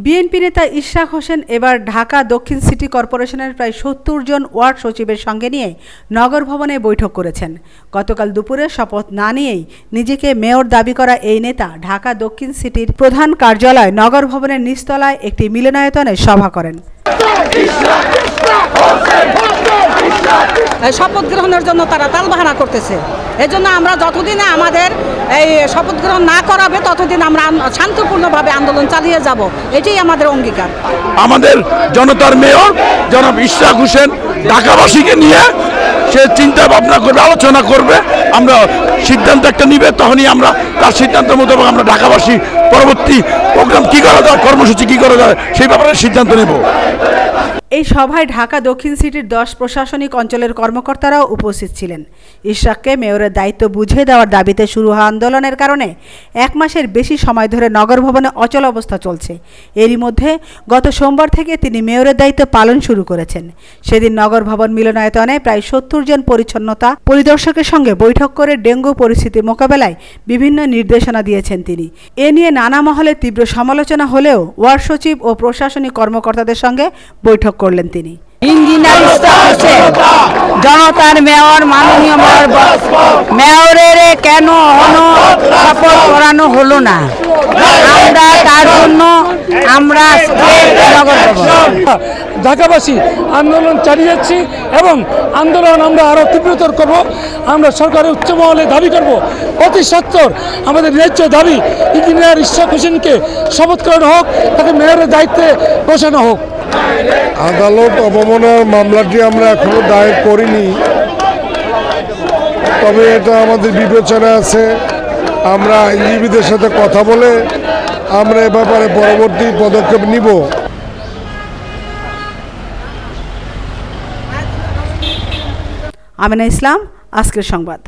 BNP নেতা ইশরাক হোসেন এবার ঢাকা দক্ষিণ সিটি কর্পোরেশনের প্রায় ৭০ জন ওয়ার্ড সচিবের সঙ্গে নিয়ে নগর ভবনে বৈঠক করেছেন। গতকাল দুপুরে শপথ না নিয়েই নিজেকে মেয়র দাবি করা এই নেতা ঢাকা দক্ষিণ সিটির প্রধান কার্যালয় নগর ভবনের নিচতলায় একটি মিলনায়তনে সভা করেন। শপথ গ্রহণের জন্য তারা তালবাহানা করতেছে। এজন্য আমরা যতদিন আমাদের এই শপথ গ্রহণ না করাবে ততদিন আমরা শান্তিপূর্ণভাবে আন্দোলন চালিয়ে যাব, এটাই আমাদের অঙ্গীকার। আমাদের জনতার মেয়র জনাব ইশরাক হোসেন ঢাকাবাসীকে নিয়ে সে চিন্তা ভাবনা করবে, আলোচনা করবে, আমরা সিদ্ধান্ত একটা নিবে, তখনই আমরা তার সিদ্ধান্ত মোতাবেক আমরা ঢাকাবাসী পরবর্তী প্রোগ্রাম কী করা যায়, কর্মসূচি কী করা যায় সেই ব্যাপারে সিদ্ধান্ত নেব। এই সভায় ঢাকা দক্ষিণ সিটির 10 প্রশাসনিক অঞ্চলের কর্মকর্তারাও উপস্থিত ছিলেন। ইশরাককে মেয়রের দায়িত্ব বুঝিয়ে দেওয়ার দাবিতে শুরু হওয়া আন্দোলনের কারণে 1 মাসের বেশি সময় ধরে নগর ভবনে অচল অবস্থা চলছে। এরই মধ্যে গত সোমবার থেকে তিনি মেয়রের দায়িত্ব পালন শুরু করেছেন। সেদিন নগর ভবন মিলনায়তনে প্রায় 70 জন পরিচ্ছন্নতা পরিদর্শকের সঙ্গে বৈঠক করে ডেঙ্গু পরিস্থিতি মোকাবেলায় বিভিন্ন নির্দেশনা দিয়েছেন তিনি। এ নিয়ে নানা মহলে তীব্র সমালোচনা হলেও ওয়ার্ড সচিব ও প্রশাসনিক কর্মকর্তাদের সঙ্গে বৈঠক করলেন তিনি। ইঞ্জিনিয়ার ইশরাক হোসেন জনতার মেয়র, মাননীয় মেয়রের কেন শপথ করানো হলো না, আমরা তার জন্য আমরা ঢাকাবাসী আন্দোলন চালিয়ে যাচ্ছি এবং আন্দোলন আমরা আরও তীব্রতর করব। আমরা সরকারের উচ্চ মহলে দাবি করব, অতি সত্বর আমাদের ন্যায্য দাবি ইঞ্জিনিয়ার ইশরাক হোসেনকে শপথ করানো হোক, তাকে মেয়রের দায়িত্বে বসানো হোক। আদালত অবমাননার মামলাটি আমরা এখনো দায়ের করিনি, তবে এটা আমাদের বিবেচনায় আছে। আমরা আইনজীবীদের সাথে কথা বলে আমরা এ ব্যাপারে পরবর্তী পদক্ষেপ নিব। আমিনা ইসলাম, আজকের সংবাদ।